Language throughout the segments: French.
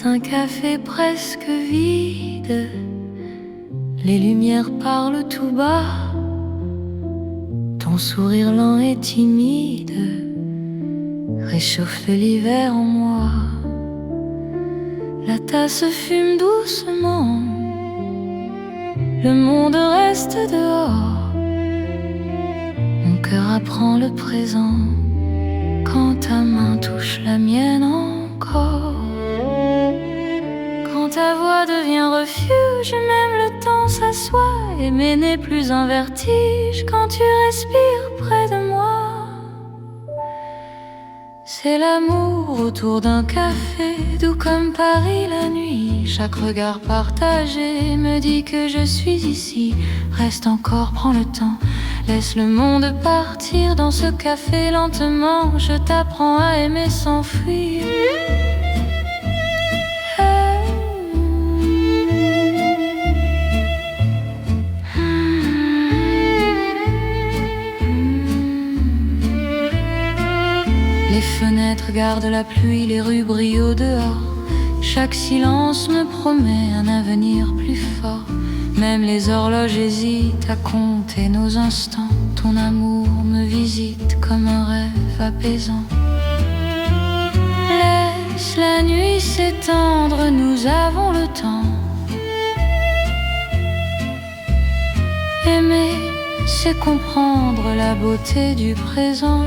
un café presque vide. Les lumières parlent tout bas. Ton sourire lent et timide réchauffe l'hiver en moi. La tasse fume doucement. Le monde reste dehors. Mon cœur apprend le présent quand ta main touche la mienne encore. Quand ta voix devient refuge, même le temps s'assoit. Aimer n'est plus un vertige quand tu respires près de moi. C'est l'amour autour d'un café, doux comme Paris la nuit. Chaque regard partagé me dit que je suis ici. Reste encore, prends le temps, laisse le monde partir dans ce café lentement. Je t'apprends à aimer sans fuir. Les fenêtres gardent la pluie, les rues brillent au dehors. Chaque silence me promet un avenir plus fort. Même les horloges hésitent à compter nos instants. Ton amour me visite comme un rêve apaisant. Laisse la nuit s'étendre, nous avons le temps. Aimer, c'est comprendre la beauté du présent.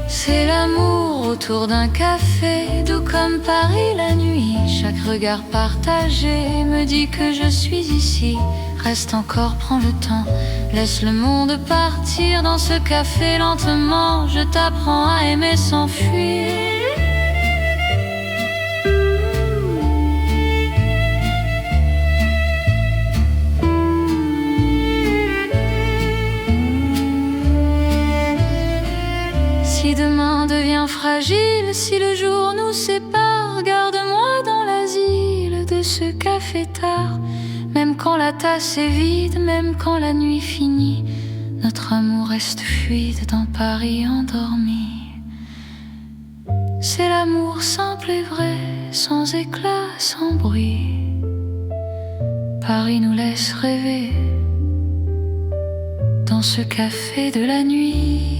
C'est l'amour autour d'un café, doux comme Paris la nuit. Chaque regard partagé me dit que je suis ici. Reste encore, prends le temps, laisse le monde partir dans ce café lentement. Je t'apprends à aimer sans fuir. Si demain devient fragile, si le jour nous sépare, garde-moi dans l'asile de ce café tard. Même quand la tasse est vide, même quand la nuit finit, notre amour reste fluide dans Paris endormi. C'est l'amour simple et vrai, sans éclat, sans bruit. Paris nous laisse rêver dans ce café de la nuit.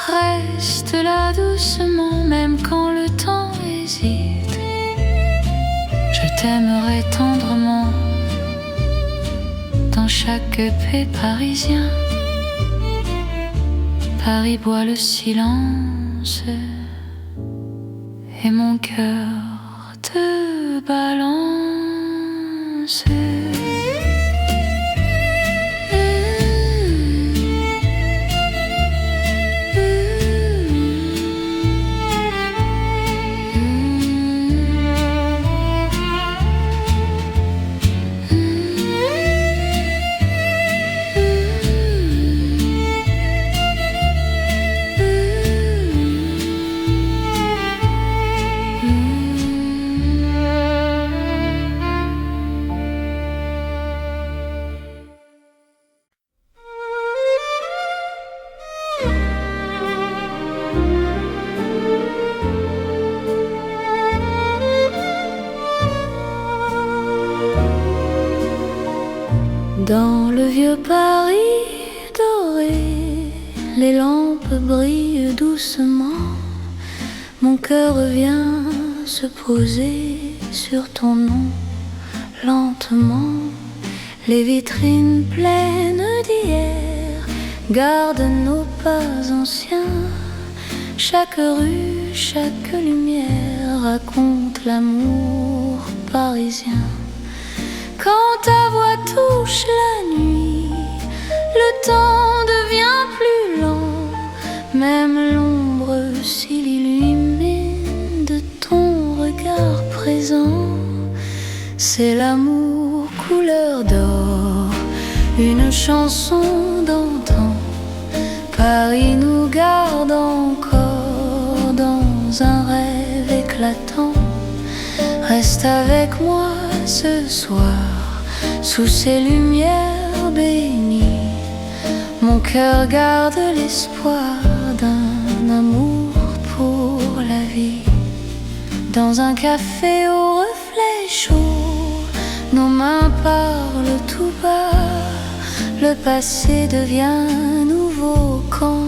Reste là doucement, même quand le temps hésite. Je t'aimerai tendrement dans chaque paix parisien. Paris boit le silence et mon cœur te balance. Dans le vieux Paris doré, les lampes brillent doucement. Mon cœur vient se poser sur ton nom lentement. Les vitrines pleines d'hier gardent nos pas anciens. Chaque rue, chaque lumière raconte l'amour parisien. Quand ta voix touche la nuit, le temps devient plus lent. Même l'ombre s'illumine de ton regard présent. C'est l'amour couleur d'or, une chanson d'antan. Paris nous garde encore dans un rêve éclatant. Reste avec moi ce soir, sous ces lumières bénies. Mon cœur garde l'espoir d'un amour Dans un café au reflet chaud, nos mains parlent tout bas. Le passé devient nouveau quand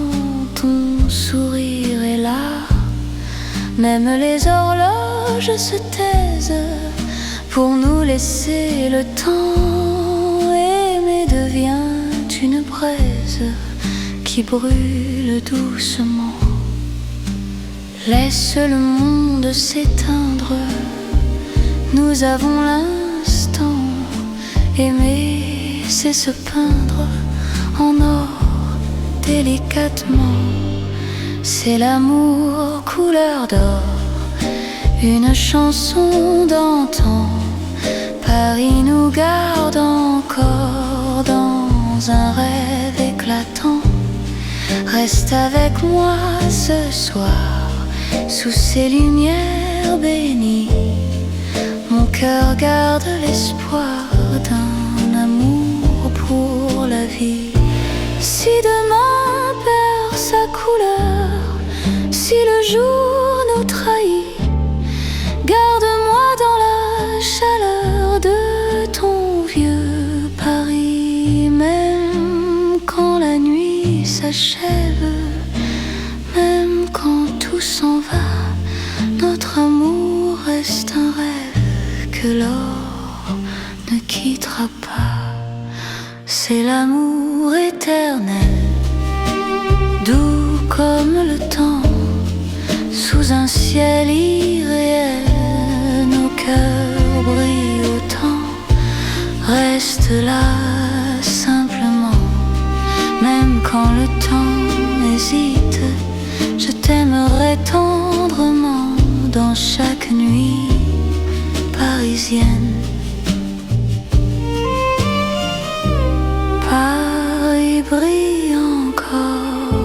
ton sourire est là. Même les horloges se taisent pour nous laisser le temps. Aimer devient une braise qui brûle doucement. Laisse le monde s'éteindre, nous avons l'instant. Aimer, c'est se peindre en or délicatement. C'est l'amour couleur d'or, une chanson d'antan. Paris nous garde encore dans un rêve éclatant. Reste avec moi ce soir, sous ces lumières bénies. Mon cœur garde l'espoir d'un amour pour la vie. Si demain perd sa couleur, si le jour nous trahit, garde-moi dans la chaleur de ton vieux Paris. Même quand la nuit s'achève, même quand tout s'en va, notre amour reste un rêve que l'or ne quittera pas. C'est l'amour éternel, doux comme le temps, sous un ciel irréel. Nos cœurs brillent autant, reste là simplement. Même quand le temps hésite, je t'aimerai tendrement dans chaque nuit parisienne. Paris brille encore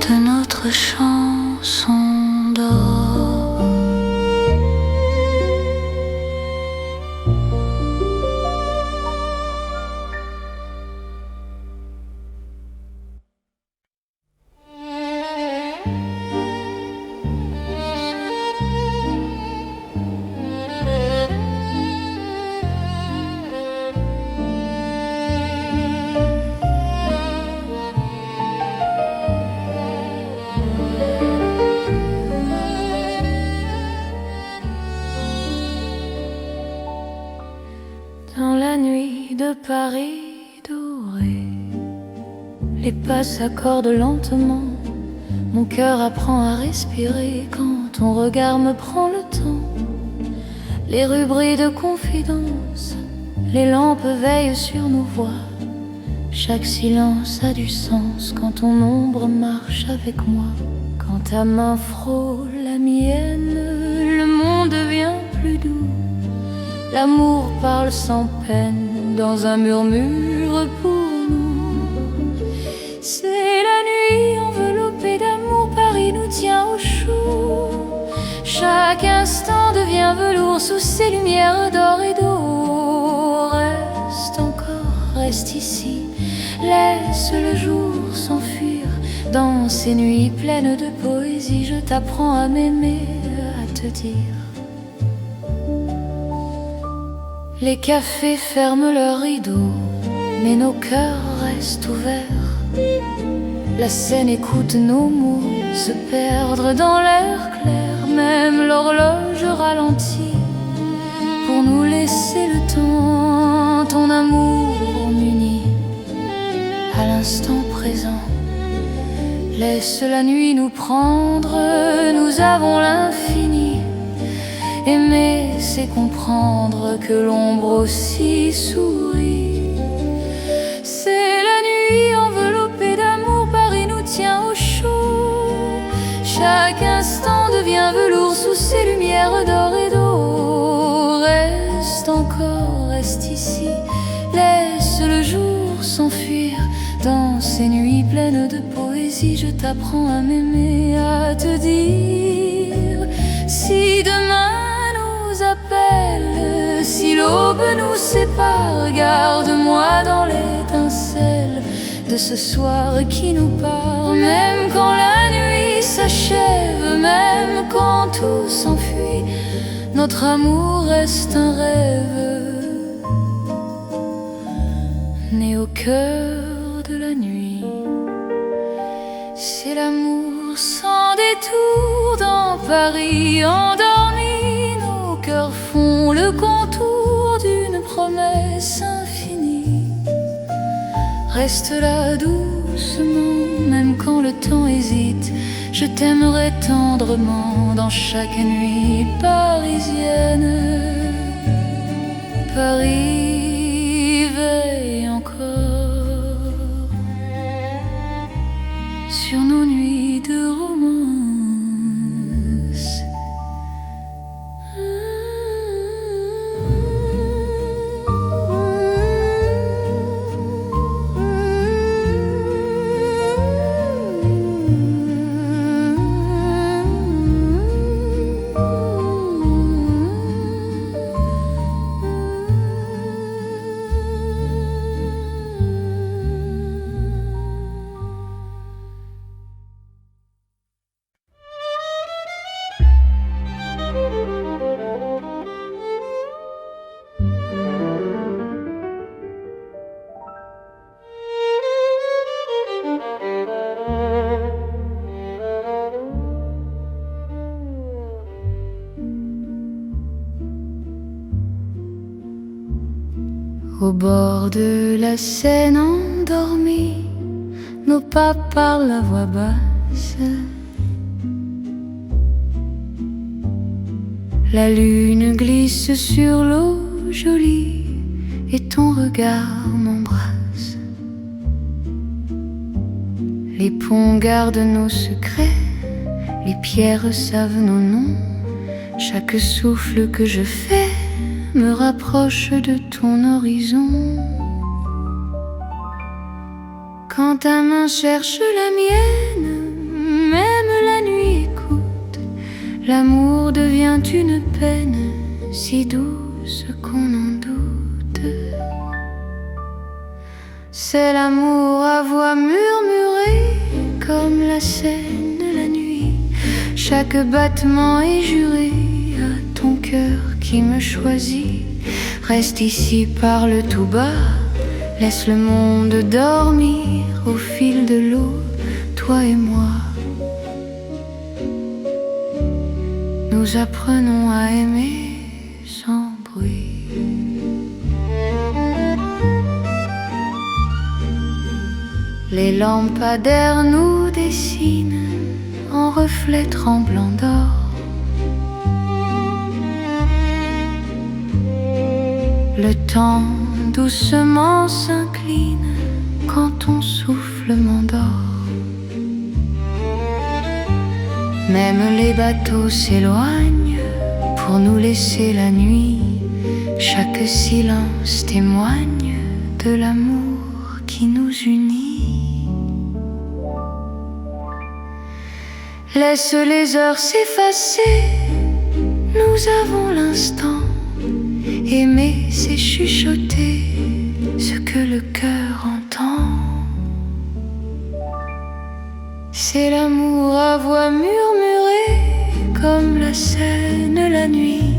de notre chanson d'or. Dans la nuit de Paris doré, les pas s'accordent lentement. Mon cœur apprend à respirer quand ton regard me prend le temps. Les rues brillent de confidence, les lampes veillent sur nos voix. Chaque silence a du sens quand ton ombre marche avec moi. Quand ta main frôle la mienne, le monde devient plus doux. L'amour parle sans peine dans un murmure pour nous. C'est la nuit enveloppée d'amour, Paris nous tient au chaud. Chaque instant devient velours sous ces lumières d'or et d'eau. Reste encore, reste ici, laisse le jour s'enfuir. Dans ces nuits pleines de poésie, je t'apprends à m'aimer, à te dire. Les cafés ferment leurs rideaux, mais nos cœurs restent ouverts. La scène écoute nos mots se perdre dans l'air clair. Même l'horloge ralentit pour nous laisser le temps. Ton amour m'unit à l'instant présent. Laisse la nuit nous prendre, nous avons l'infini. Aimer, c'est comprendre que l'ombre aussi sourit. C'est la nuit enveloppée d'amour, Paris nous tient au chaud. Chaque instant devient velours sous ces lumières d'or et d'eau. Reste encore, reste ici, laisse le jour s'enfuir. Dans ces nuits pleines de poésie, je t'apprends à m'aimer, à te dire. Si demain appelle, si l'aube nous sépare, garde-moi dans l'étincelle de ce soir qui nous part. Même quand la nuit s'achève, même quand tout s'enfuit. Notre amour reste un rêve, né au cœur de la nuit. C'est l'amour sans détour dans Paris endormi. Nos cœurs font le contour d'une promesse infinie. Reste là doucement, même quand le temps hésite. Je t'aimerai tendrement dans chaque nuit parisienne. Paris veille encore sur nos nuits de romance. Au bord de la Seine endormis, nos pas parlent à voix basse. La lune glisse sur l'eau jolie et ton regard m'embrasse. Les ponts gardent nos secrets, les pierres savent nos noms. Chaque souffle que je fais me rapproche de ton horizon. Quand ta main cherche la mienne, même la nuit écoute. L'amour devient une peine si douce qu'on en doute. C'est l'amour à voix murmurée comme la Seine la nuit. Chaque battement est juré à ton cœur qui me choisit. Reste ici, parle tout bas, laisse le monde dormir au fil de l'eau, toi et moi. Nous apprenons à aimer sans bruit. Les lampadaires nous dessinent en reflets tremblants d'or. Le temps doucement s'incline quand ton souffle m'endort. Même les bateaux s'éloignent pour nous laisser la nuit. Chaque silence témoigne de l'amour qui nous unit. Laisse les heures s'effacer, nous avons l'instant. Aimer, c'est chuchoter ce que le cœur entend. C'est l'amour à voix murmurée comme la Seine la nuit.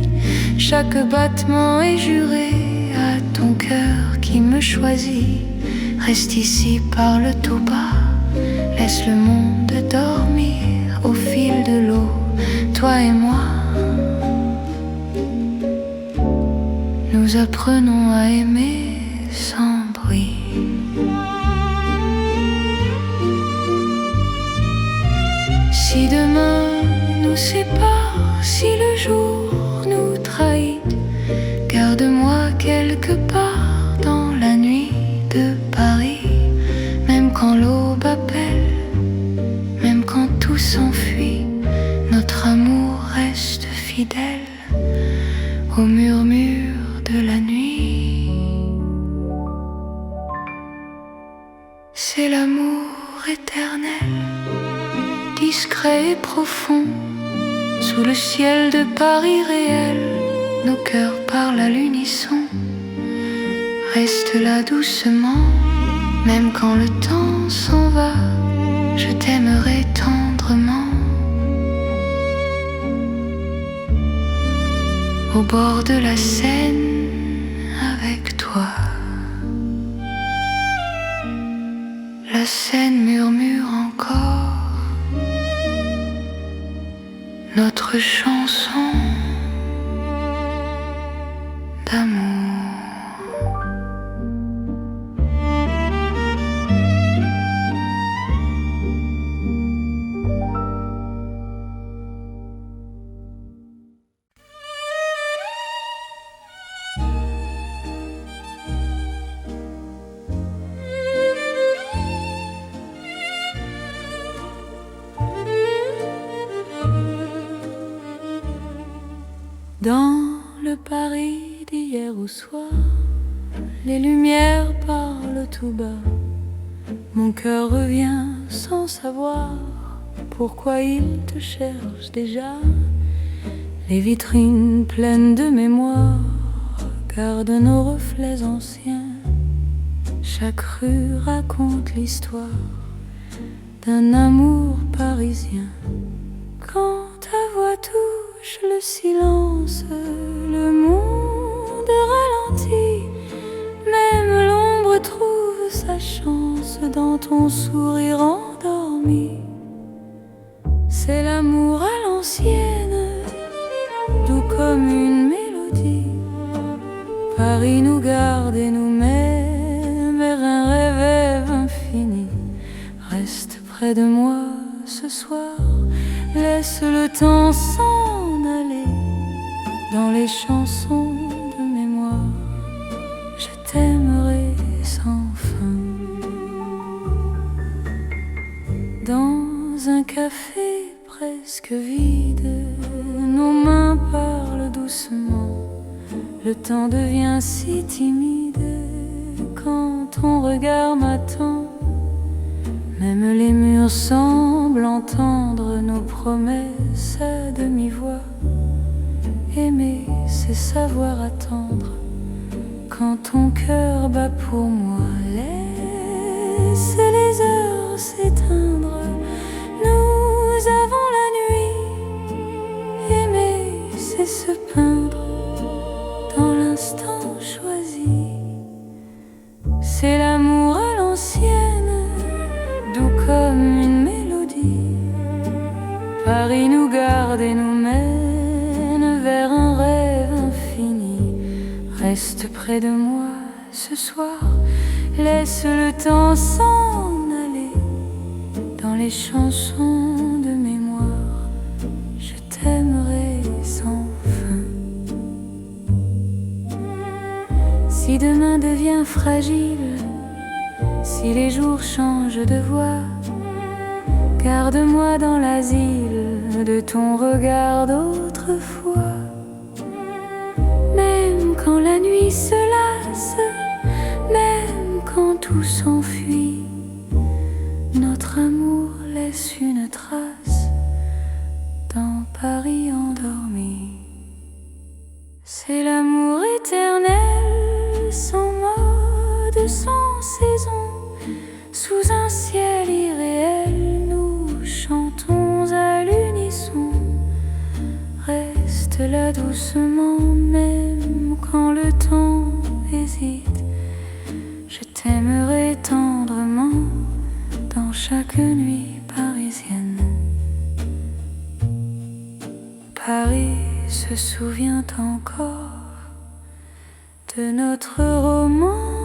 Chaque battement est juré à ton cœur qui me choisit. Reste ici, parle tout bas, laisse le monde dormir au fil de l'eau, toi et moi. Nous apprenons à aimer sans bruit. Si demain nous sépare, si le jour nous trahit, garde-moi quelque part dans la nuit de Paris. Même quand l'aube appelle, même quand tout s'enfuit, notre amour reste fidèle au murmure de la nuit. C'est l'amour éternel, discret et profond, sous le ciel de Paris réel. Nos cœurs parlent à l'unisson. Reste là doucement, même quand le temps s'en va. Je t'aimerai tendrement au bord de la Seine avec toi. La Seine murmure encore notre chanson d'amour. Dans le Paris d'hier au soir, les lumières parlent tout bas. Mon cœur revient sans savoir pourquoi il te cherche déjà. Les vitrines pleines de mémoire gardent nos reflets anciens. Chaque rue raconte l'histoire d'un amour parisien. Quand ta voix touche le silence, le monde ralentit. Même l'ombre trouve sa chance dans ton sourire endormi. C'est l'amour à l'ancienne, doux comme une mélodie. Paris nous garde et nous met vers un rêve infini. Reste près de moi ce soir, laisse le temps s'en aller. Dans les chansons de mémoire, je t'aimerai sans fin. Dans un café presque vide, nos mains parlent doucement. Le temps devient si timide quand ton regard m'attend. Même les murs semblent entendre nos promesses à demi-voix. Aimer, c'est savoir attendre quand ton cœur bat pour moi. Laisse les heures s'éteindre, nous avons la nuit. Aimer, c'est se peindre dans l'instant choisi. C'est l'amour à l'ancienne, doux comme une mélodie. Paris nous garde et nous mène vers un rêve infini. Reste près de moi ce soir, laisse le temps s'en aller. Dans les chansons de mémoire, je t'aimerai sans fin. Si demain devient fragile, si les jours changent de voix, garde-moi dans l'asile de ton regard d'autrefois. Même quand la nuit se lasse, même quand tout s'enfuit, notre amour laisse une trace dans Paris endormi. C'est l'amour éternel, sans mode, sans saison. Sous un ciel irréel, nous chantons à l'unisson. Reste là doucement, même quand le temps hésite. Je t'aimerai tendrement dans chaque nuit parisienne. Paris se souvient encore de notre romance.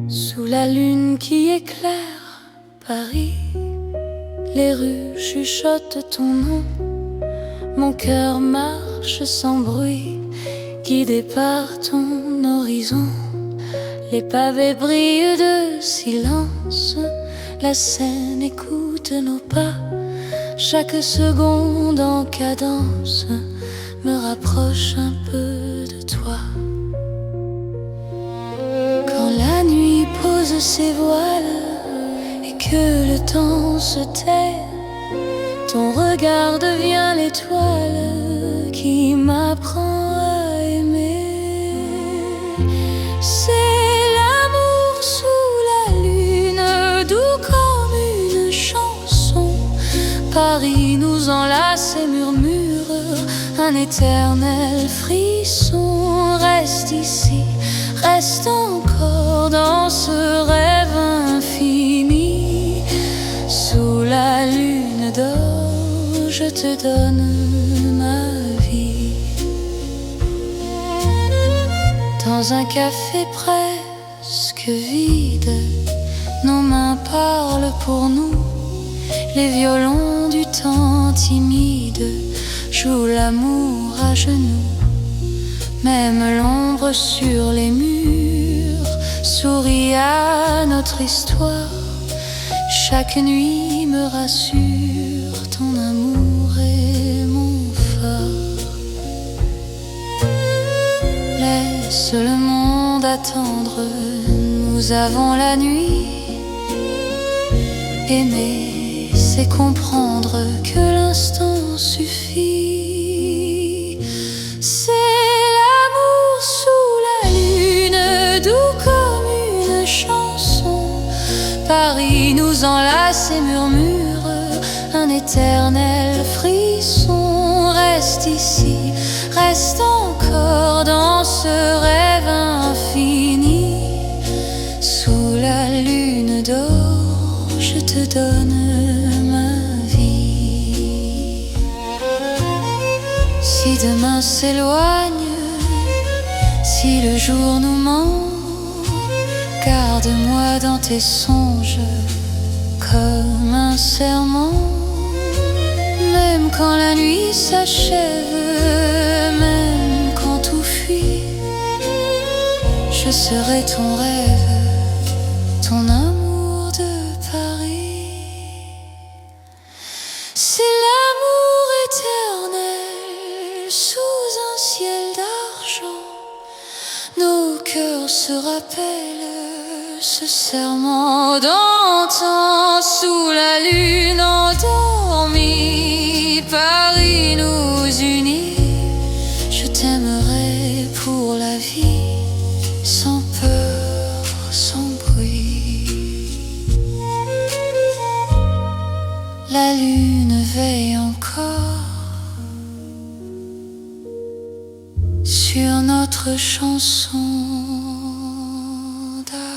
Sous la lune qui éclaire Paris, les rues chuchotent ton nom. Mon cœur marche sans bruit, guidé par ton horizon. Les pavés brillent de silence, la Seine écoute de nos pas. Chaque seconde en cadence me rapproche un peu de toi. Quand la nuit pose ses voiles et que le temps se tait, ton regard devient l'étoile qui m'apprend à aimer. C'est l'amour sous la lune, doux comme une chanson. Paris nous enlace et murmure un éternel frisson. Reste ici, reste encore dans ce rêve infini. Sous la lune d'or, je te donne ma vie. Dans un café presque vide, nos mains parlent pour nous. Les violons du temps timide jouent l'amour à genoux. Même l'ombre sur les murs sourit à notre histoire. Chaque nuit me rassure, ton amour est mon phare. Laisse le monde attendre, nous avons la nuit. Aimer, c'est comprendre que l'instant suffit. C'est l'amour sous la lune, doux comme une chanson. Paris nous enlace et murmure un éternel frisson. Reste ici, reste encore dans ce rêve infini. Sous la lune d'or, je te donne ma vie. Si demain s'éloigne, si le jour nous ment, garde-moi dans tes songes comme un serment. Même quand la nuit s'achève, même quand tout fuit, je serai ton rêve, ton amour de Paris. C'est l'amour éternel sous un ciel d'argent. Nos cœurs se rappellent ce serment d'antan. Sous la lune endormie, Paris nous unit. Je t'aimerai pour la vie, sans peur, sans bruit. La lune veille encore sur notre chanson d'amour.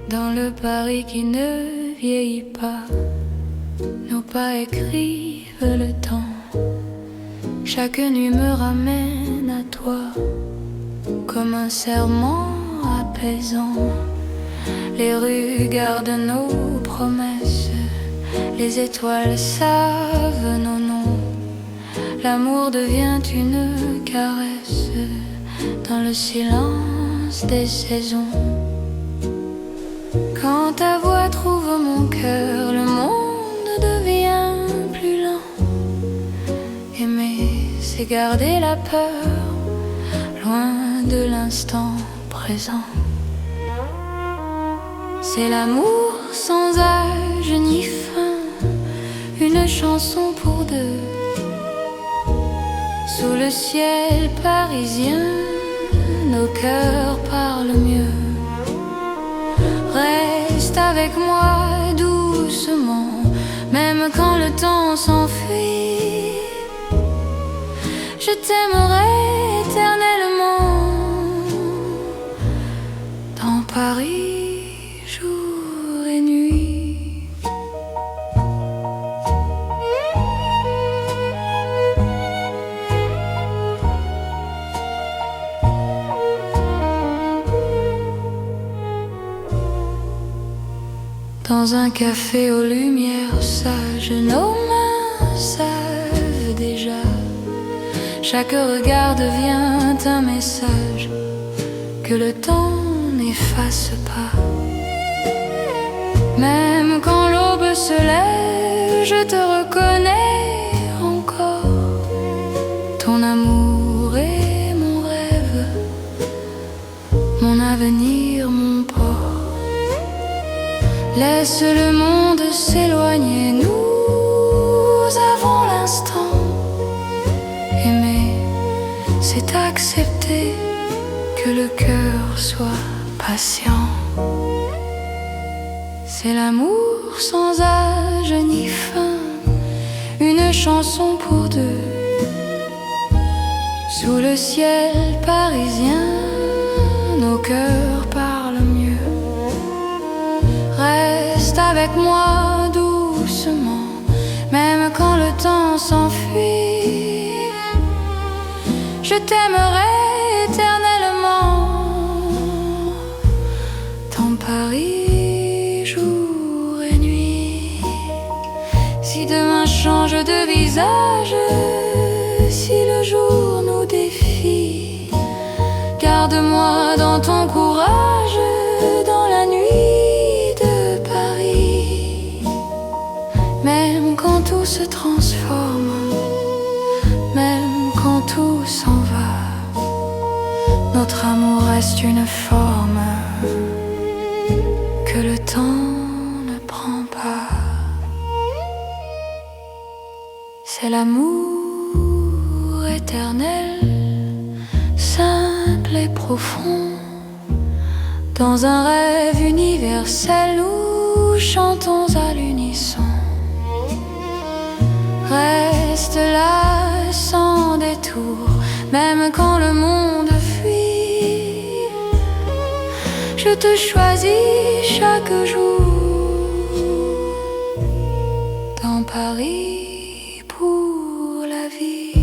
Dans le Paris qui ne vieillit pas, nos pas écrivent le temps. Chaque nuit me ramène à toi, comme un serment apaisant. Les rues gardent nos promesses, les étoiles savent nos noms. L'amour devient une caresse dans le silence des saisons. Quand ta voix trouve mon cœur, le monde devient plus lent. Aimer, c'est garder la peur, loin de l'instant présent. C'est l'amour sans âge ni fin, une chanson pour deux. Sous le ciel parisien, nos cœurs parlent mieux. Reste avec moi doucement, même quand le temps s'enfuit. Je t'aimerai éternellement, dans Paris, jour et nuit. Dans un café aux lumières sages, nos mains savent déjà. Chaque regard devient un message que le temps n'efface pas. Même quand l'aube se lève, je te reconnais encore. Ton amour est mon rêve, mon avenir, mon port. Laisse le monde s'éloigner, nous avons l'instant. Aimer, c'est accepter que le cœur soit patient. C'est l'amour sans âge ni fin, une chanson pour deux. Sous le ciel parisien, nos cœurs parlent mieux. Reste avec moi doucement, même quand le temps s'enfuit. Je t'aimerai éternellement. Dans Paris, jour et nuit. Si demain change de visage, si le jour nous défie, garde-moi dans ton courage, dans la nuit de Paris. Même quand tout se transforme, même quand tout s'en va, notre amour reste une forme que le temps ne prend pas. C'est l'amour éternel, simple et profond. Dans un rêve universel, nous chantons à l'unisson. Reste là sans détour, même quand le monde fuit. Je te choisis chaque jour. Dans Paris pour la vie.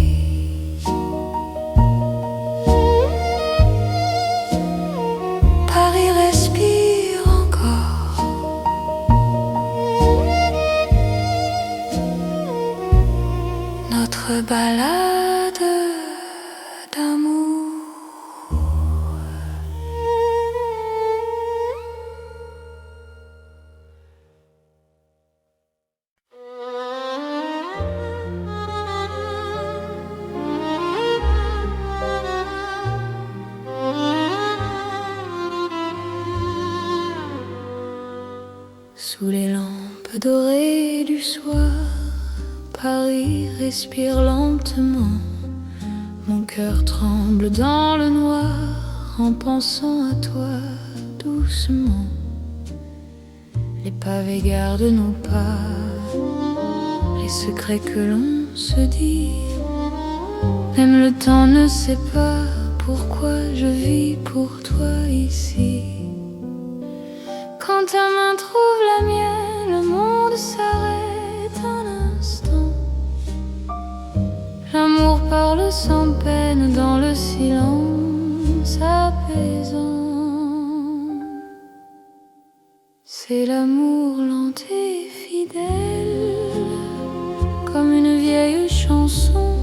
Paris respire encore. Notre balade d'amour. Sous les lampes dorées du soir, Paris respire lentement. Mon cœur tremble dans le noir en pensant à toi doucement. Les pavés gardent nos pas, les secrets que l'on se dit. Même le temps ne sait pas pourquoi je vis pour toi ici. Quand ta main trouve la mienne, le monde s'arrête un instant. L'amour parle sans peine dans le silence apaisant. C'est l'amour lent et fidèle, comme une vieille chanson.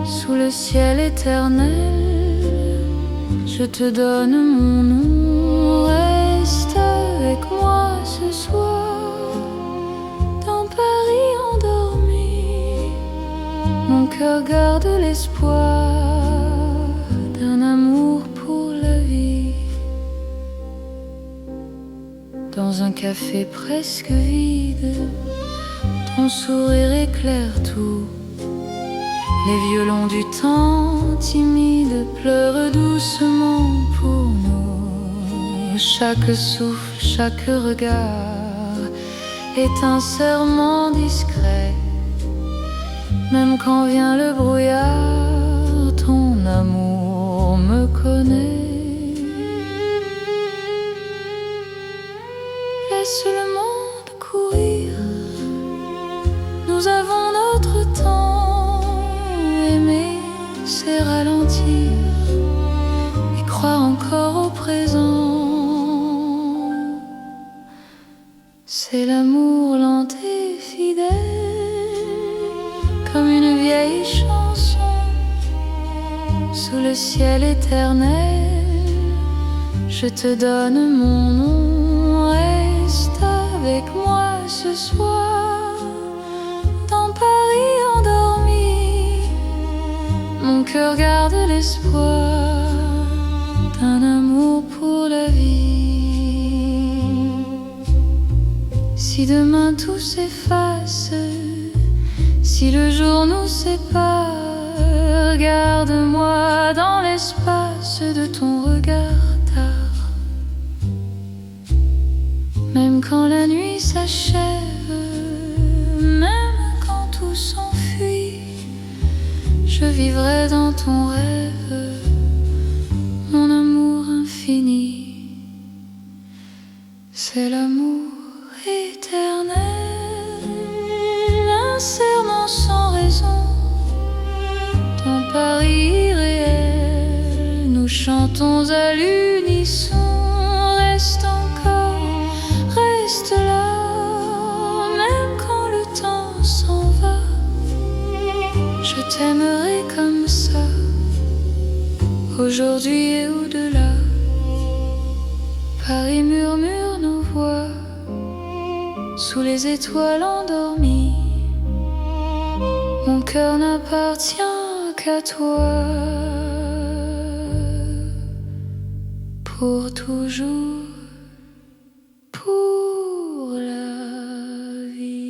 Sous le ciel éternel, je te donne mon nom. Reste avec moi ce soir, dans Paris endormi. Mon cœur garde l'espoir d'un amour pour la vie. Dans un café presque vide, ton sourire éclaire tout. Les violons du temps timide pleurent doucement pour nous. Chaque souffle, chaque regard est un serment discret. Même quand vient le brouillard, ton amour me connaît. Laisse le monde courir, nous avons notre temps. Aimer, c'est ralentir et croire encore au présent. le ciel éternel. Je te donne mon nom, reste avec moi ce soir. Dans Paris endormi, mon cœur garde l'espoir d'un amour pour la vie. Si demain tout s'efface, si le jour nous sépare, garde-moi dans l'espace de ton regard tard. Même quand la nuit s'achève, même quand tout s'enfuit, je vivrai dans ton rêve, mon amour infini. C'est l'amour éternel, un serment sans raison. Dans Paris irréel, nous chantons à l'unisson. Reste encore, reste là, même quand le temps s'en va. Je t'aimerai comme ça, aujourd'hui et au-delà. Paris murmure nos voix sous les étoiles endormies. Mon cœur n'appartient qu'à toi, pour toujours, pour la vie.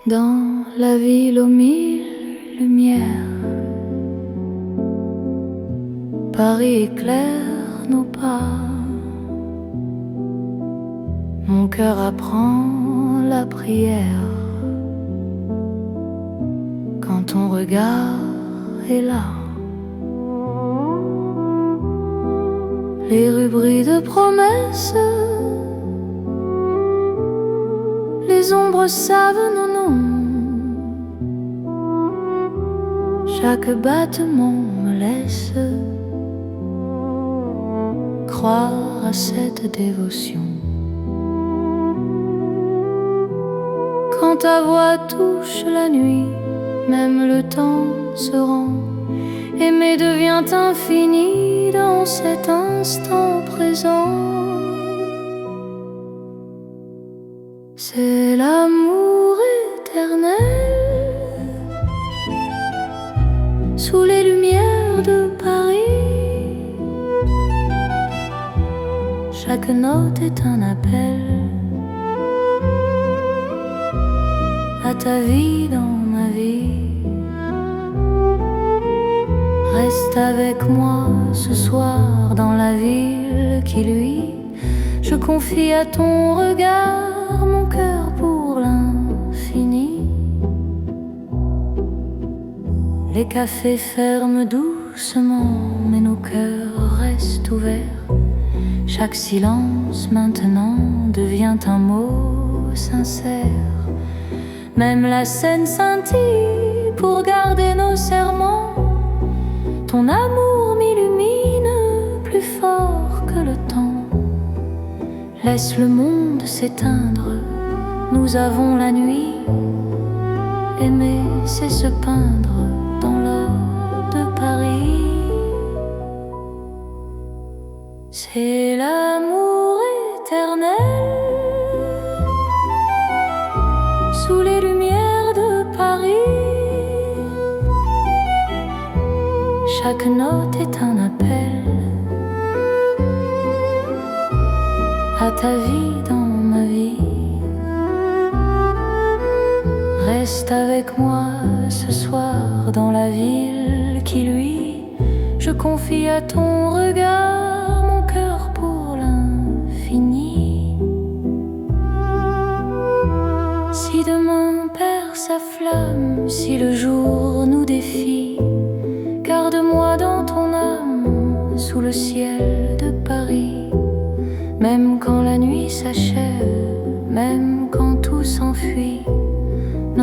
Dans la ville aux mille lumières, Paris éclaire nos pas. Mon cœur apprend la prière quand ton regard est là. Les rues brillent de promesses, les ombres savent nos noms. Chaque battement me laisse croire à cette dévotion. Quand ta voix touche la nuit, même le temps se rend. Aimer devient infini dans cet instant présent. C'est l'amour éternel sous les lumières de Paris. Chaque note est un appel à ta vie dans ma vie. Reste avec moi ce soir dans la ville qui luit. Je confie à ton regard mon cœur pour l'infini. Les cafés ferment doucement, mais nos cœurs restent ouverts. Chaque silence maintenant devient un mot sincère. Même la scène scintille pour garder nos serments. Ton amour m'illumine plus fort que le temps. Laisse le monde s'éteindre, nous avons la nuit. Aimer, c'est se peindre dans l'or de Paris. C'est l'amour éternel sous les lumières de Paris. Chaque note est un appel à ta vie dans ma vie. Reste avec moi ce soir dans la ville qui luit. Je confie à ton regard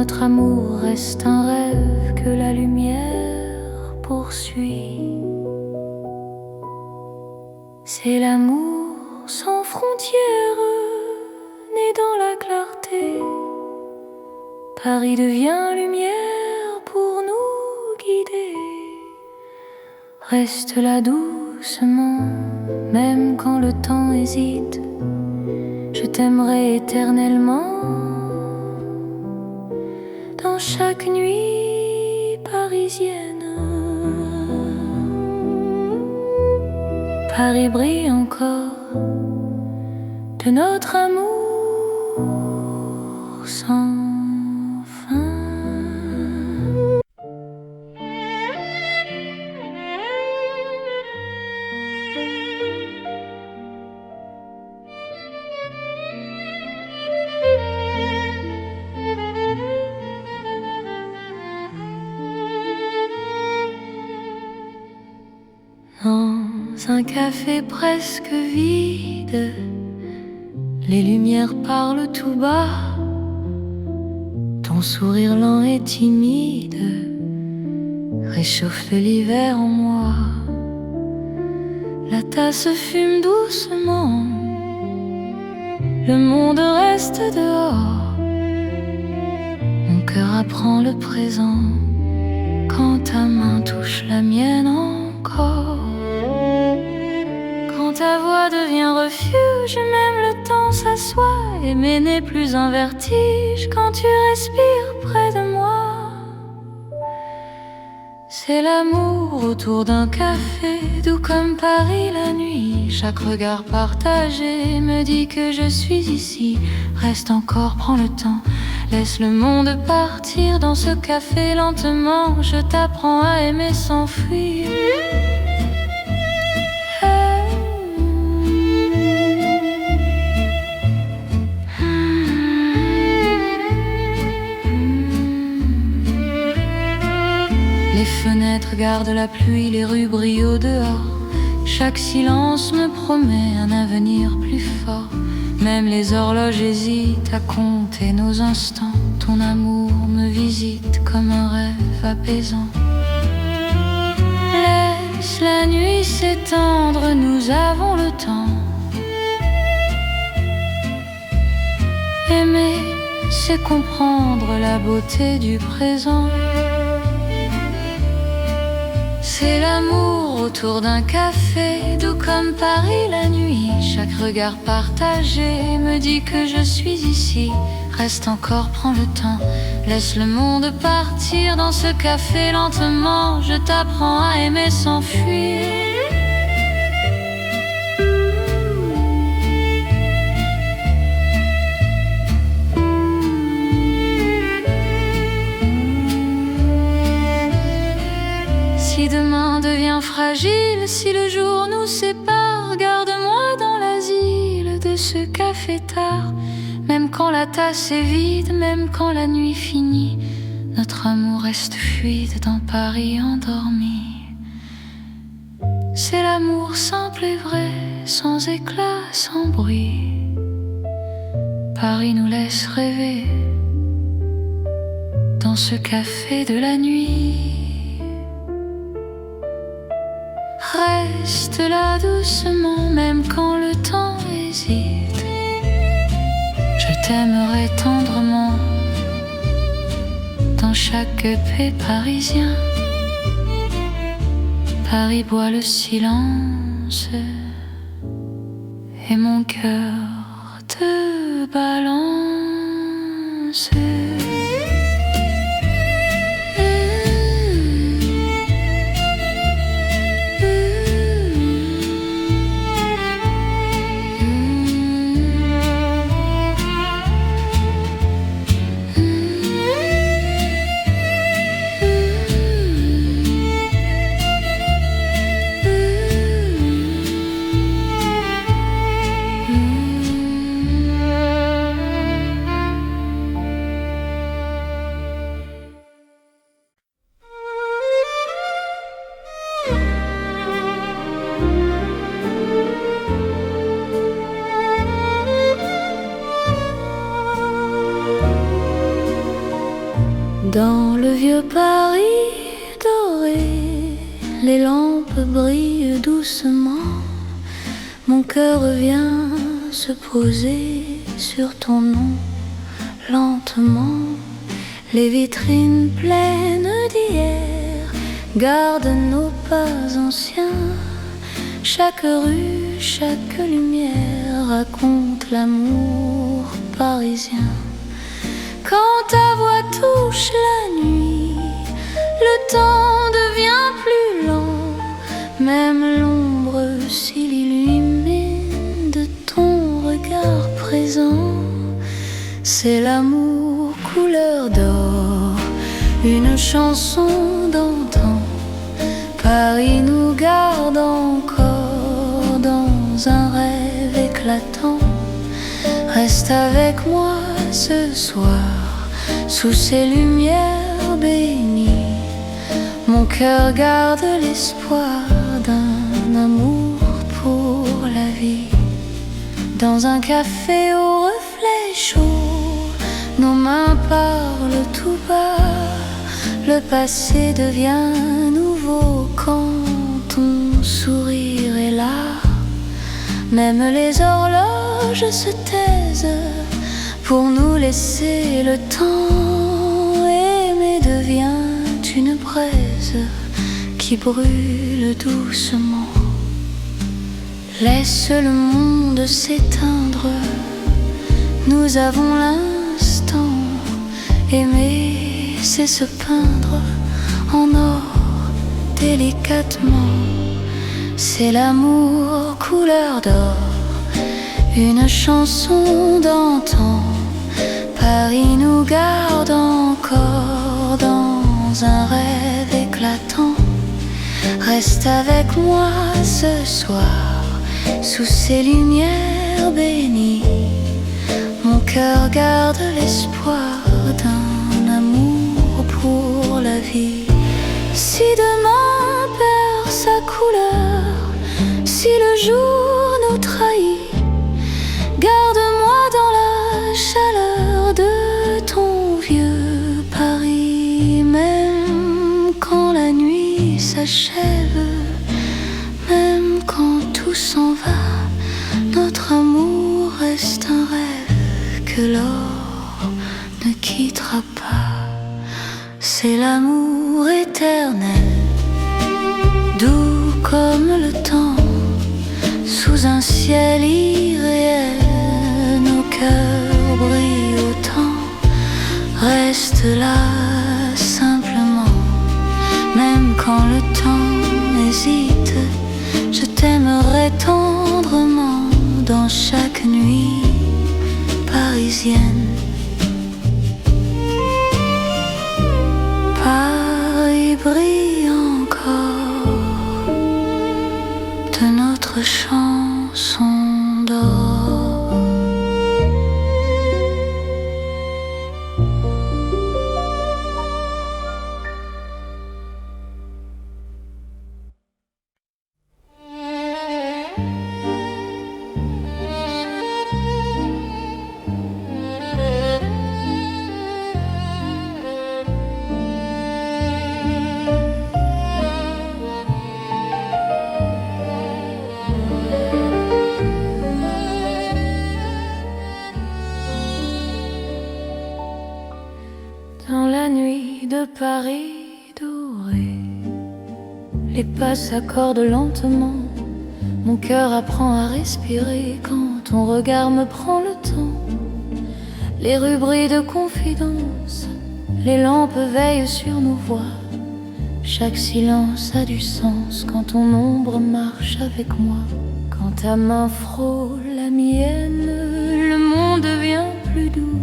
notre amour reste un rêve que la lumière poursuit. C'est l'amour sans frontières, né dans la clarté. Paris devient lumière pour nous guider. Reste là doucement, même quand le temps hésite. Je t'aimerai éternellement. Dans chaque nuit parisienne, Paris brille encore de notre amour sans fin. Dans un café presque vide, les lumières parlent tout bas. Ton sourire lent et timide réchauffe l'hiver en moi. La tasse fume doucement, le monde reste dehors. Mon cœur apprend le présent quand ta main touche la mienne encore. Ta voix devient refuge, même le temps s'assoit. Aimer n'est plus un vertige quand tu respires près de moi. C'est l'amour autour d'un café, doux comme Paris la nuit. Chaque regard partagé me dit que je suis ici. Reste encore, prends le temps, laisse le monde partir. Dans ce café lentement, je t'apprends à aimer sans fuir. Les fenêtres gardent la pluie, les rues brillent au dehors. Chaque silence me promet un avenir plus fort. Même les horloges hésitent à compter nos instants. Ton amour me visite comme un rêve apaisant. Laisse la nuit s'étendre, nous avons le temps. Aimer, c'est comprendre la beauté du présent. C'est l'amour autour d'un café, doux comme Paris la nuit. Chaque regard partagé me dit que je suis ici. Reste encore, prends le temps, laisse le monde partir. Dans ce café lentement, je t'apprends à aimer sans fuir. Si demain devient fragile, si le jour nous sépare, garde-moi dans l'asile de ce café tard. Même quand la tasse est vide, même quand la nuit finit, notre amour reste fluide dans Paris endormi. C'est l'amour simple et vrai, sans éclat, sans bruit. Paris nous laisse rêver dans ce café de la nuit. Reste là doucement, même quand le temps hésite. Je t'aimerai tendrement dans chaque paix parisien. Paris boit le silence et mon cœur te balance. Dans le vieux Paris doré, les lampes brillent doucement. Mon cœur vient se poser sur ton nom. Lentement, les vitrines pleines d'hier gardent nos pas anciens. Chaque rue, chaque lumière raconte l'amour parisien. Quand ta voix touche la nuit, le temps devient plus lent. Même l'ombre s'il illumine de ton regard présent. C'est l'amour couleur d'or, une chanson d'antan. Paris nous garde encore dans un rêve éclatant. Reste avec moi ce soir, sous ces lumières bénies. Mon cœur garde l'espoir d'un amour pour la vie. Dans un café au reflet chaud, nos mains parlent tout bas. Le passé devient nouveau quand ton sourire est là. Même les horloges se taisent pour nous laisser le temps. Aimer devient une braise qui brûle doucement. Laisse le monde s'éteindre, nous avons l'instant. Aimer, c'est se peindre en or délicatement. C'est l'amour couleur d'or, une chanson d'antan. Paris nous garde encore dans un rêve éclatant. Reste avec moi ce soir, sous ces lumières bénies. Mon cœur garde l'espoir d'un amour pour la vie. Si demain perd sa couleur, si le jour nous trahit, garde-moi dans la chaleur de ton vieux Paris. Même quand la nuit s'achève, même quand tout s'en va, notre amour reste un rêve que l'or ne quittera pas. C'est l'amour éternel, doux comme le temps, sous un ciel irréel. Nos cœurs brillent autant. Reste là simplement, même quand le temps hésite. Je t'aimerai tendrement dans chaque nuit parisienne. Paris brille encore de notre chanson d'or. Dans la nuit de Paris doré, les pas s'accordent lentement. Mon cœur apprend à respirer quand ton regard me prend le temps. Les rues brillent de confidence, les lampes veillent sur nos voix. Chaque silence a du sens quand ton ombre marche avec moi. Quand ta main frôle la mienne, le monde devient plus doux.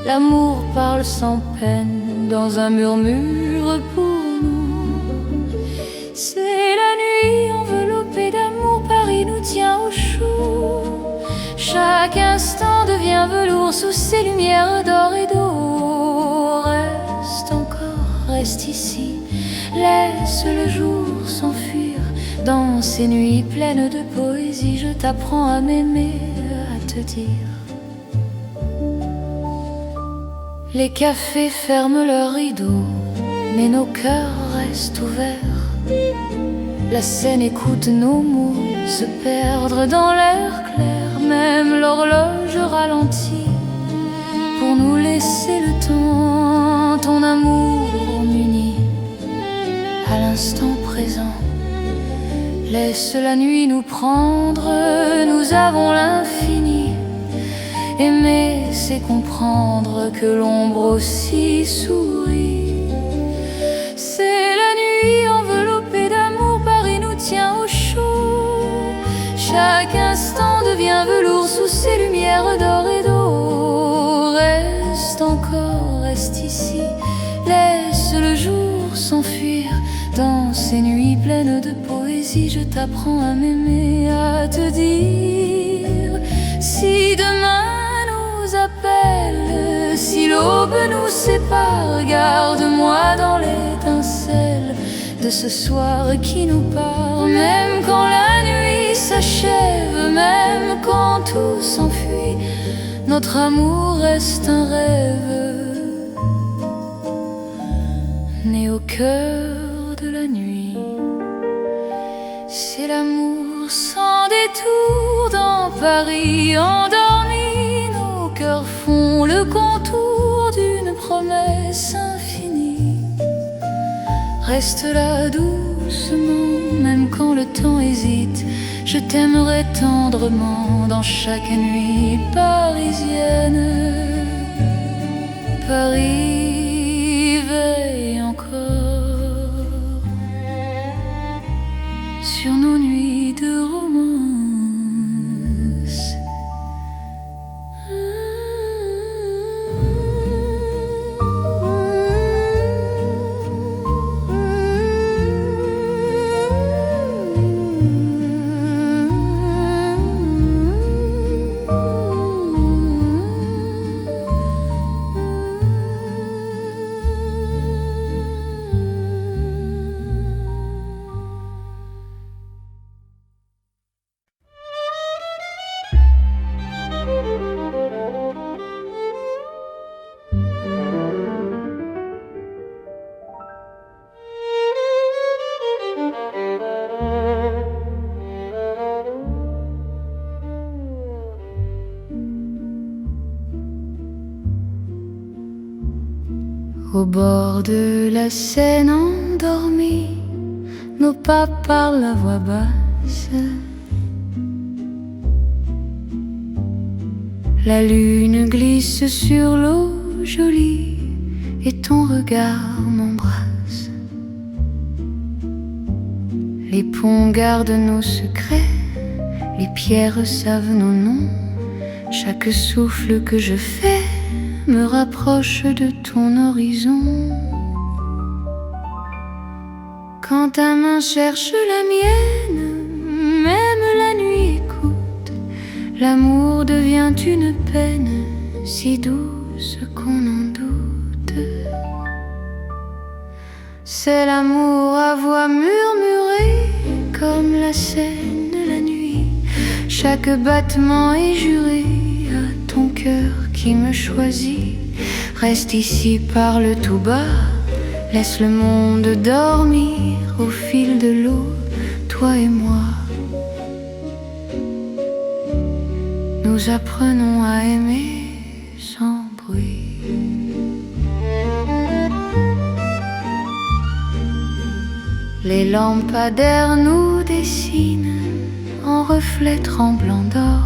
L'amour parle sans peine dans un murmure pour nous. C'est la nuit enveloppée d'amour, Paris nous tient au chaud. Chaque instant devient velours sous ces lumières d'or et d'eau. Reste encore, reste ici, laisse le jour s'enfuir. Dans ces nuits pleines de poésie, je t'apprends à m'aimer, à te dire. Les cafés ferment leurs rideaux, mais nos cœurs restent ouverts. La Seine écoute nos mots se perdre dans l'air clair. Même l'horloge ralentit pour nous laisser le temps. Ton amour m'unit à l'instant présent. Laisse la nuit nous prendre, nous avons l'infini. Aimer, c'est comprendre que l'ombre aussi sourit. C'est la nuit enveloppée d'amour, Paris nous tient au chaud. Chaque instant devient velours sous ces lumières d'or et d'eau. Reste encore, reste ici, laisse le jour s'enfuir. Dans ces nuits pleines de poésie, je t'apprends à m'aimer, à te dire si demain nous appelle, si l'aube nous sépare, garde-moi dans l'étincelle de ce soir qui nous part. Même quand la nuit s'achève, même quand tout s'enfuit, notre amour reste un rêve né au cœur de la nuit. C'est l'amour sans détour dans Paris endormi. Nos cœurs font le contour d'une promesse infinie. Reste là doucement, même quand le temps hésite. Je t'aimerai tendrement dans chaque nuit parisienne. Paris veille encore sur nos nuits de romance. Au bord de la Seine endormie, nos pas parlent à voix basse. La lune glisse sur l'eau jolie et ton regard m'embrasse. Les ponts gardent nos secrets, les pierres savent nos noms. Chaque souffle que je fais me rapproche de ton horizon. Quand ta main cherche la mienne, même la nuit écoute. L'amour devient une peine si douce qu'on en doute. C'est l'amour à voix murmurée comme la Seine la nuit. Chaque battement est juré à ton cœur qui me choisit. Reste ici, parle tout bas, laisse le monde dormir au fil de l'eau, toi et moi. Nous apprenons à aimer sans bruit. Les lampadaires nous dessinent en reflets tremblants d'or.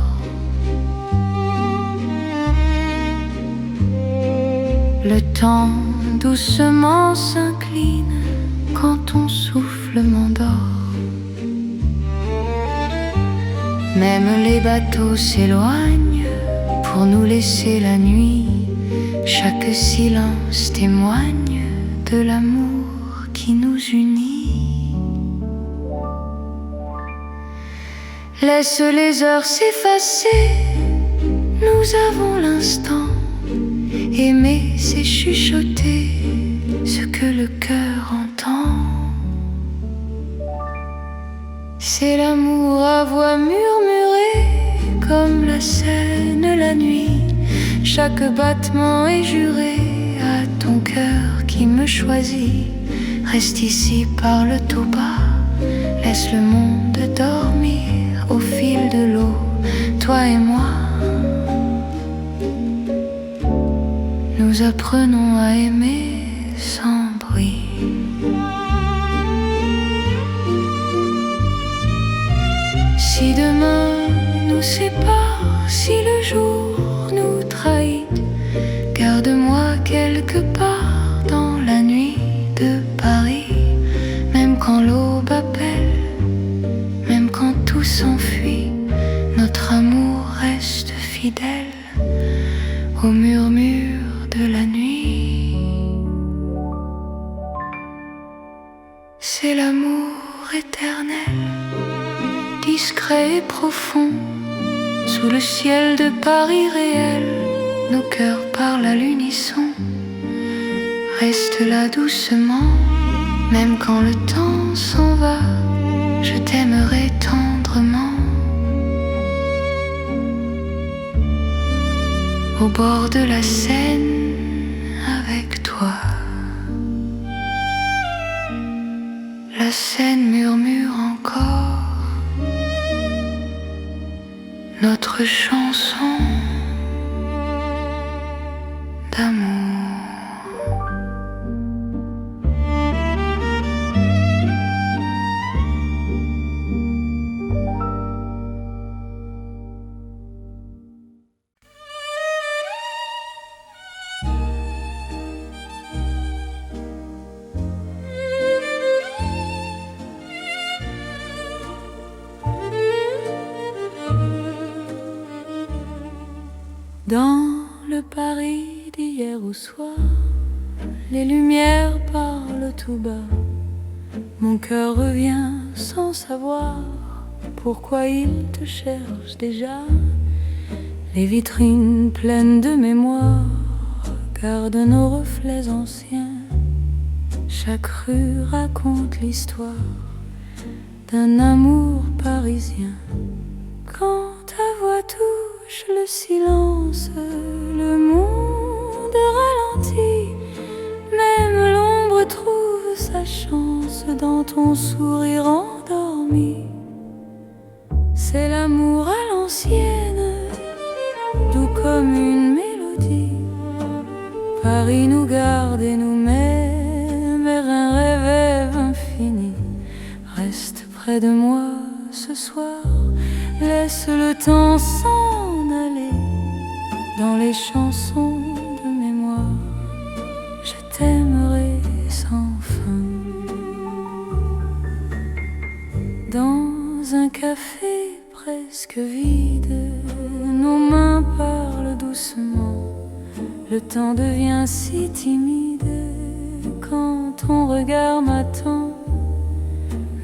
Le temps doucement s'incline quand ton souffle m'endort. Même les bateaux s'éloignent pour nous laisser la nuit. Chaque silence témoigne de l'amour qui nous unit. Laisse les heures s'effacer, nous avons l'instant. Aimer, c'est chuchoter ce que le cœur entend. C'est l'amour à voix murmurée comme la Seine la nuit. Chaque battement est juré cœur qui me choisit. Reste ici, parle tout bas, laisse le monde dormir au fil de l'eau, toi et moi. Nous apprenons à aimer sans bruit. Si demain nous sépare, si le jour nous trahit, garde-moi quelque part dans la nuit de Paris. Même quand l'aube appelle, même quand tout s'enfuit, notre amour reste fidèle au murmure de la nuit. C'est l'amour éternel, discret et profond, sous le ciel de Paris réel. Nos cœurs parlent à l'unisson. Reste là doucement, même quand le temps s'en va, je t'aimerai tendrement. Au bord de la Seine avec toi. La Seine murmure encore notre chanson d'amour. Dans le Paris d'hier au soir, les lumières parlent tout bas. Mon cœur revient sans savoir pourquoi il te cherche déjà. Les vitrines pleines de mémoire gardent nos reflets anciens. Chaque rue raconte l'histoire d'un amour parisien. Quand ta voix touche le silence, le monde ralentit. Même l'ombre trouve sa chance dans ton sourire endormi. C'est l'amour à l'ancienne, doux comme une mélodie. Paris nous garde et nous mène vers un rêve infini. Reste près de moi ce soir, laisse le temps s'en aller. Dans les chansons de mémoire, je t'aimerai sans fin. Dans un café presque vide, nos mains parlent doucement. Le temps devient si timide quand ton regard m'attend.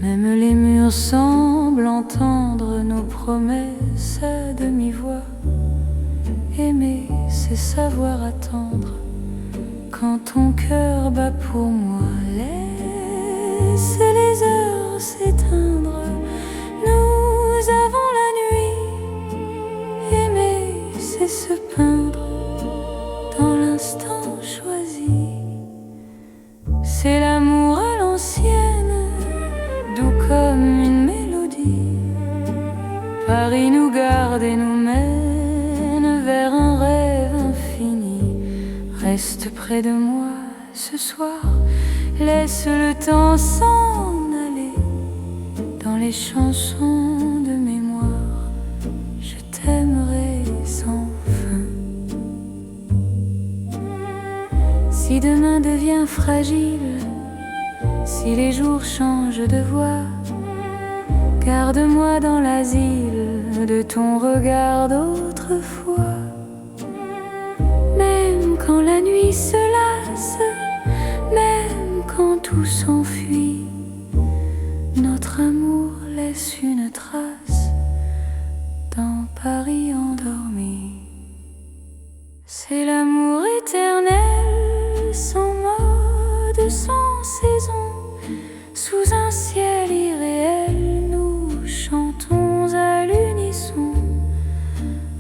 Même les murs semblent entendre nos promesses à demi-voix. Aimer, c'est savoir attendre quand ton cœur bat pour moi. Laisse les heures s'éteindre, nous avons la nuit. Aimer, c'est se peindre dans l'instant choisi. C'est l'amour à l'ancienne, doux comme une mélodie. Paris nous garde et nous mène vers un rêve infini. Reste près de moi ce soir, laisse le temps s'en aller. Dans les chansons de mémoire, je t'aimerai sans fin. Si demain devient fragile, si les jours changent de voix, garde-moi dans l'asile de ton regard d'autrefois. Même quand la nuit se lasse, même quand tout s'enfuit, notre amour laisse une trace dans Paris endormi. C'est l'amour éternel, sans mode, sans saison. Sous un ciel irréel, nous chantons à l'unisson.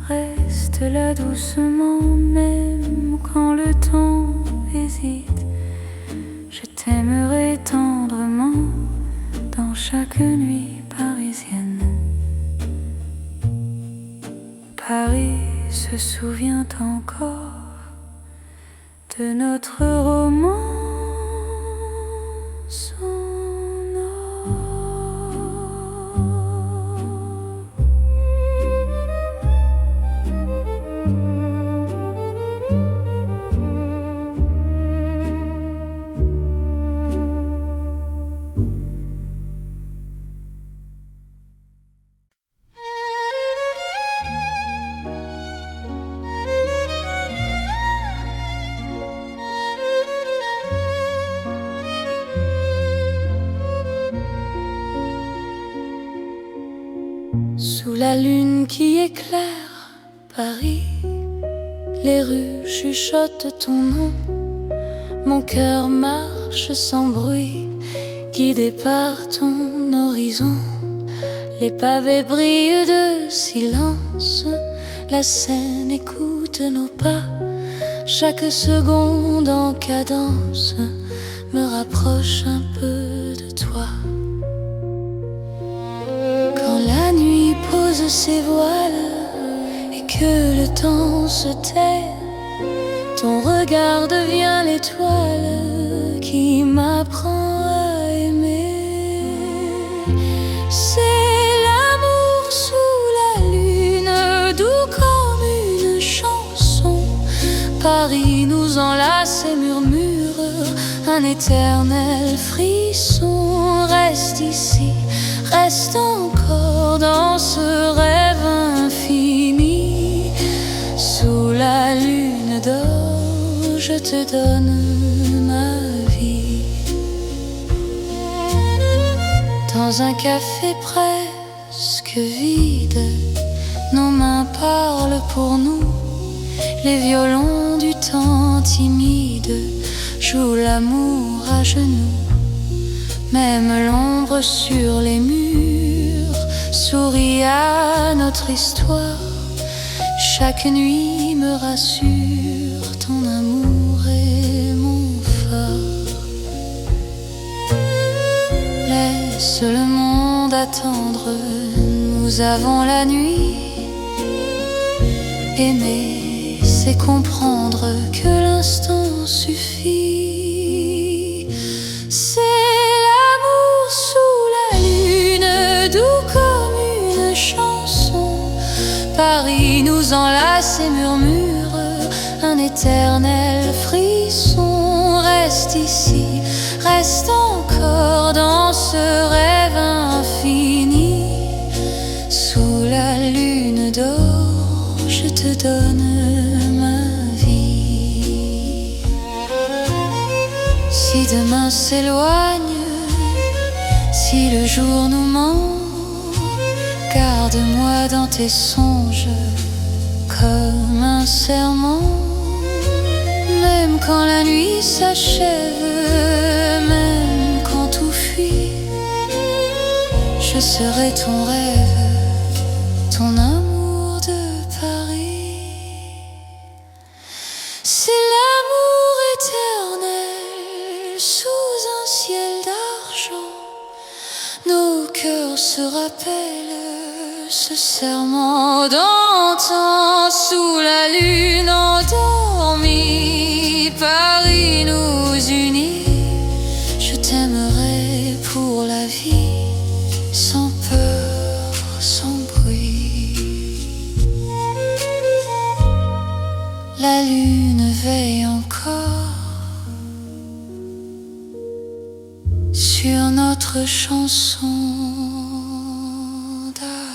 Reste là doucement, même quand le temps hésite. Paris se souvient encore de notre romance en or. Sous la lune qui éclaire Paris, les rues chuchotent ton nom. Mon cœur marche sans bruit, guidé par ton horizon. Les pavés brillent de silence, la Seine écoute nos pas. Chaque seconde en cadence me rapproche un peu de toi. Quand la nuit pose ses voiles et que le temps se tait, ton regard devient l'étoile qui m'apprend à aimer. C'est l'amour sous la lune, doux comme une chanson. Paris nous enlace et murmure un éternel frisson. Reste ici, reste encore dans ce rêve infini. Sous la lune d'or, je te donne ma vie. Dans un café presque vide, nos mains parlent pour nous. Les violons du temps timide jouent l'amour à genoux. Même l'ombre sur les murs sourit à notre histoire. Chaque nuit me rassure, ton amour est mon phare. Laisse le monde attendre, nous avons la nuit. Aimer, c'est comprendre que l'instant suffit. C'est l'amour sous la lune, doux comme une chanson. Paris nous enlace et murmure un éternel frisson. Reste ici, reste encore dans ce rêve infini. Sous la lune d'or, je te donne ma vie. Si demain s'éloigne, si le jour nous ment, garde-moi dans tes songes comme un serment. Même quand la nuit s'achève, même quand tout fuit, je serai ton rêve, ton amour de Paris. C'est l'amour éternel sous un ciel d'argent. Nos cœurs se rappellent ce serment d'antan. Sous la lune endormie, Paris nous unit. Je t'aimerai pour la vie, sans peur, sans bruit. La lune veille encore sur notre chanson d'amour.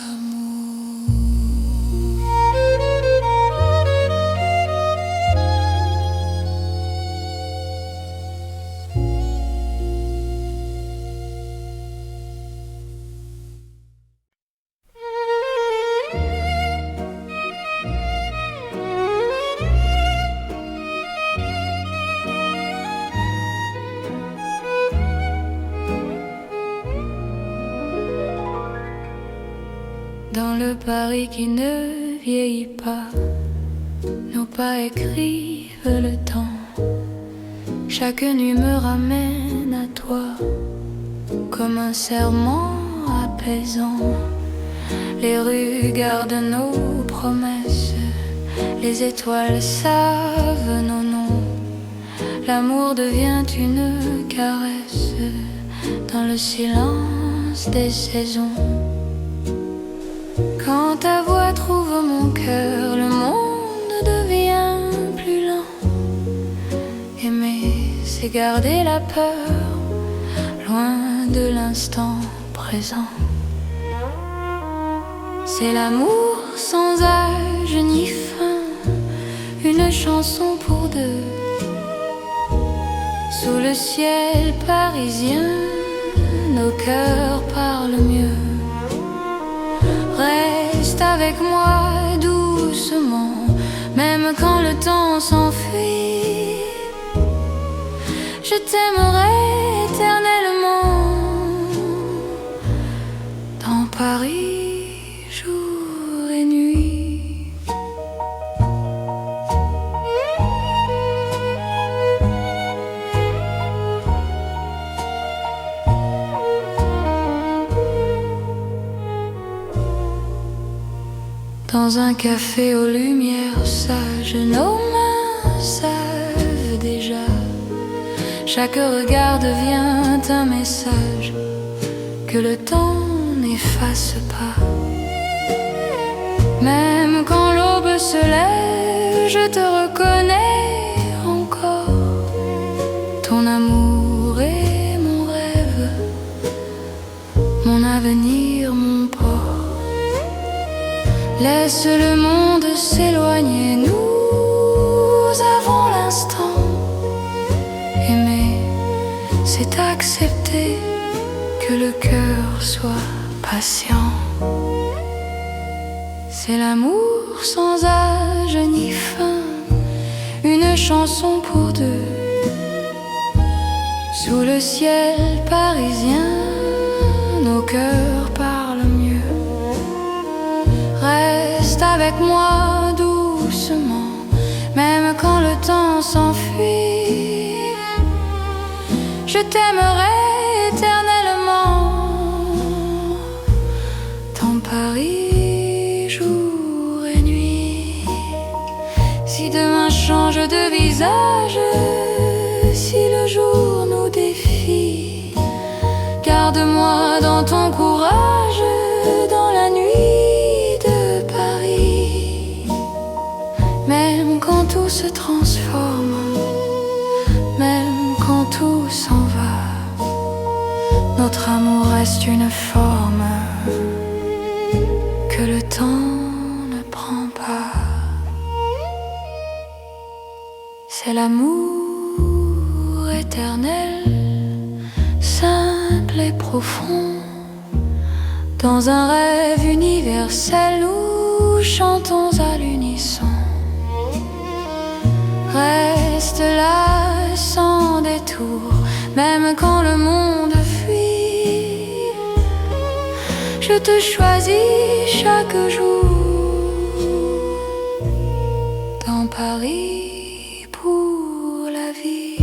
Dans le Paris qui ne vieillit pas, nos pas écrivent le temps. Chaque nuit me ramène à toi, comme un serment apaisant. Les rues gardent nos promesses, les étoiles savent nos noms. L'amour devient une caresse dans le silence des saisons. Quand ta voix trouve mon cœur, le monde devient plus lent. Aimer, c'est garder la peur, loin de l'instant présent. C'est l'amour sans âge ni fin, une chanson pour deux. Sous le ciel parisien, nos cœurs parlent mieux. Reste avec moi doucement, même quand le temps s'enfuit. Je t'aimerai éternellement dans Paris, jour et nuit. Dans un café aux lumières sages, nos mains savent déjà. Chaque regard devient un message que le temps n'efface pas. Même quand l'aube se lève, je te reconnais encore. Ton amour est mon rêve, mon avenir, mon port. Laisse le monde s'éloigner, nous avons l'instant. Aimer, c'est accepter que le cœur soit patient. C'est l'amour sans âge ni fin, une chanson pour deux. Sous le ciel parisien, nos cœurs parlent mieux. Reste avec moi doucement, même quand le temps s'enfuit. Je t'aimerai éternellement dans Paris, jour et nuit. Si demain change de visage, si le jour nous défie, garde-moi dans ton courage, dans la nuit de Paris. Même quand tout se transforme, même quand tout s'en va, notre amour reste une forme que le temps ne prend pas. C'est l'amour éternel, simple et profond. Dans un rêve universel, nous chantons à l'unisson. Reste là sans détour, même quand le monde fuit. Je te choisis chaque jour dans Paris pour la vie.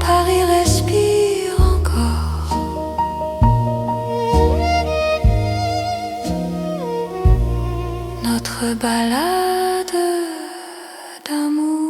Paris respire encore. Notre balade d'amour.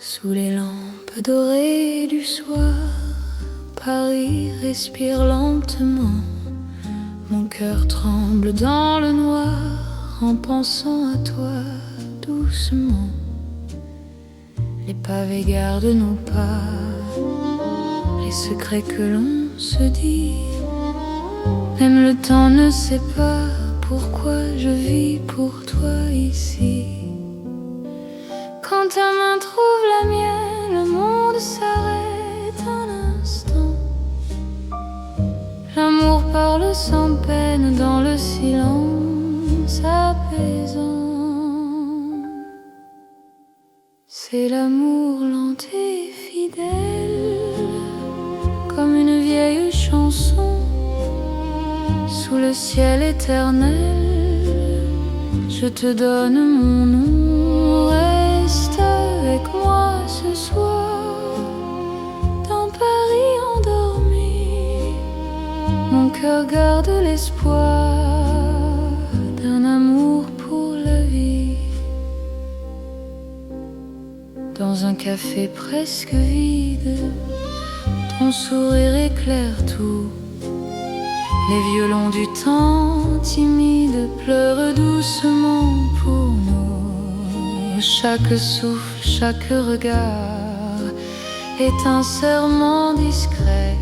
Sous les lampes dorées du soir, Paris respire lentement. Mon cœur tremble dans le noir en pensant à toi doucement. Les pavés gardent nos pas, les secrets que l'on se dit. Même le temps ne sait pas pourquoi je vis pour toi ici. Quand ta main trouve la mienne, le monde s'arrête un instant. L'amour parle sans peine dans le silence apaisant. C'est l'amour lent et fidèle, comme une vieille chanson sous le ciel éternel. Je te donne mon nom, reste avec moi ce soir dans Paris endormi. Mon cœur garde l'espoir d'un amour pour la vie. Dans un café presque vide, ton sourire éclaire tout. Les violons du temps timide pleurent doucement pour nous. Chaque souffle, chaque regard est un serment discret.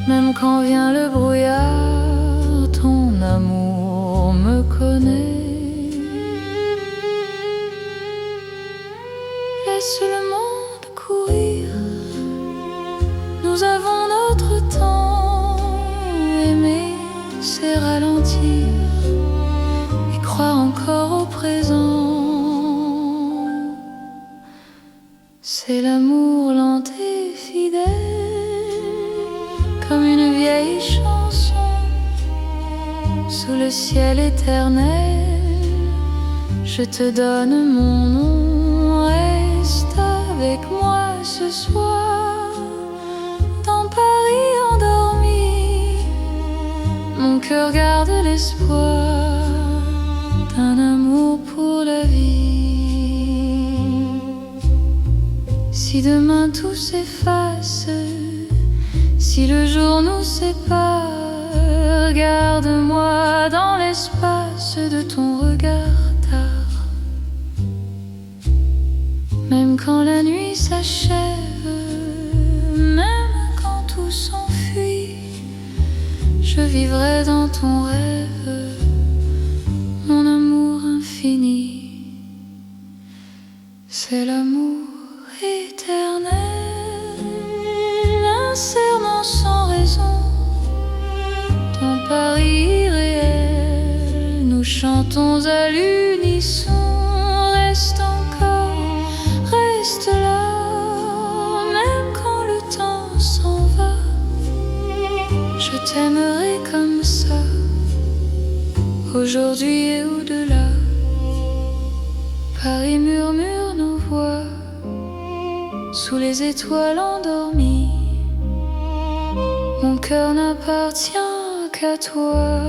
Même quand vient le brouillard, ton amour me connaît. Laisse le monde courir, nous avons notre temps. Aimer, c'est ralentir et croire encore au présent. C'est l'amour lent et fidèle, comme une vieille chanson sous le ciel éternel. Je te donne mon nom, reste avec moi ce soir dans Paris endormi. Mon cœur garde l'espoir d'un amour pour la vie. Si demain tout s'efface, si le jour nous sépare, garde-moi dans l'espace de ton regard tard. Même quand la nuit s'achève, même quand tout s'enfuit, je vivrai dans ton rêve, mon amour infini. C'est l'amour éternel, un serment sans raison. Ton Paris irréel, nous chantons à l'unisson. Reste encore, reste là, même quand le temps s'en va. Je t'aimerai comme ça, aujourd'hui et au-delà. Paris murmure nos voix sous les étoiles endormies. Mon cœur n'appartient qu'à toi,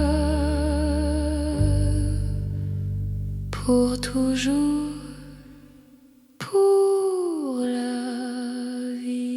pour toujours, pour la vie.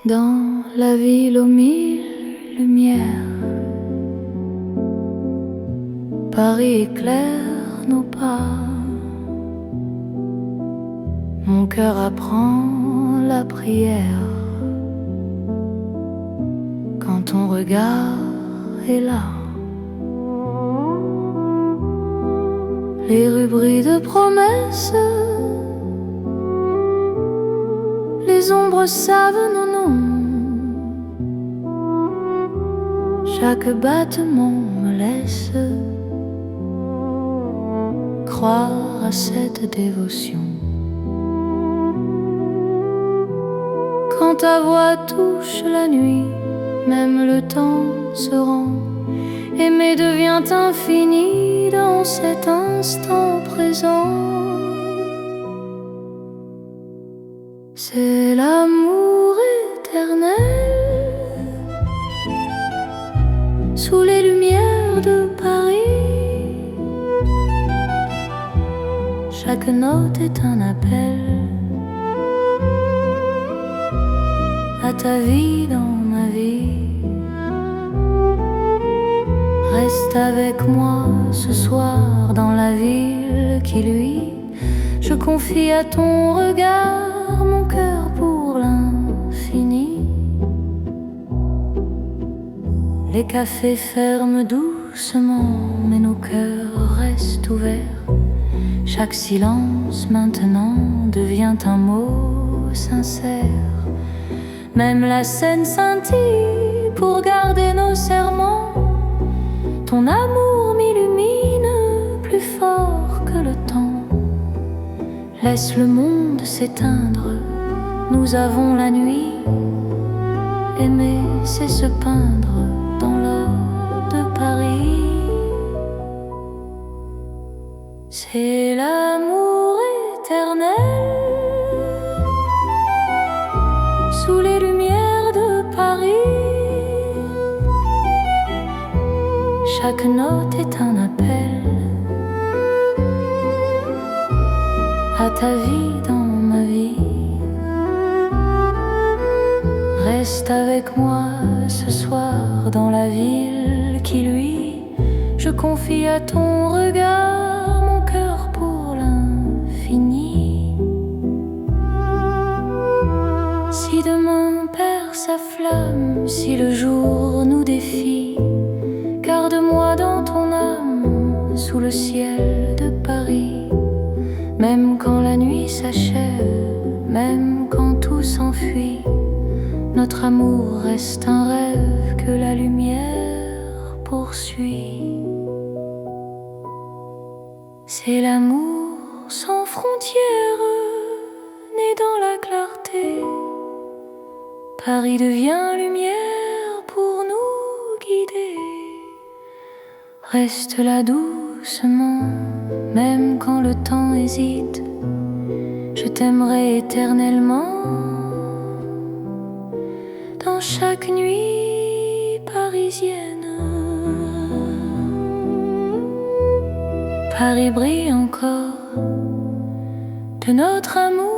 Dans la ville aux mille lumières, Paris éclaire nos pas. Mon cœur apprend la prière quand ton regard est là. Les rues brillent de promesses, les ombres savent nos noms. Chaque battement me laisse croire à cette dévotion. Quand ta voix touche la nuit, même le temps se rend. Aimer devient infini dans cet instant présent. C'est l'amour éternel sous les lumières de Paris. Chaque note est un appel ta vie dans ma vie. Reste avec moi ce soir dans la ville qui luit. Je confie à ton regard mon cœur pour l'infini. Les cafés ferment doucement, mais nos cœurs restent ouverts. Chaque silence maintenant devient un mot sincère. Même la scène scintille pour garder nos serments. Ton amour m'illumine plus fort que le temps. Laisse le monde s'éteindre, nous avons la nuit. Aimer, c'est se peindre dans l'or de Paris. C'est l'amour éternel sous les lumières de Paris. Chaque note est un appel à ta vie dans ma vie. Reste avec moi ce soir dans la ville qui luit. Je confie à ton regard mon cœur pour l'infini. Si demain perd sa flamme, si le jour nous défie, garde-moi dans ton âme sous le ciel de Paris. Même quand la nuit s'achève, même quand tout s'enfuit, notre amour reste un rêve que la lumière poursuit. C'est l'amour sans frontières, né dans la clarté. Paris devient lumière pour nous guider. Reste là doucement, même quand le temps hésite. Je t'aimerai éternellement. Dans chaque nuit parisienne, Paris brille encore de notre amour.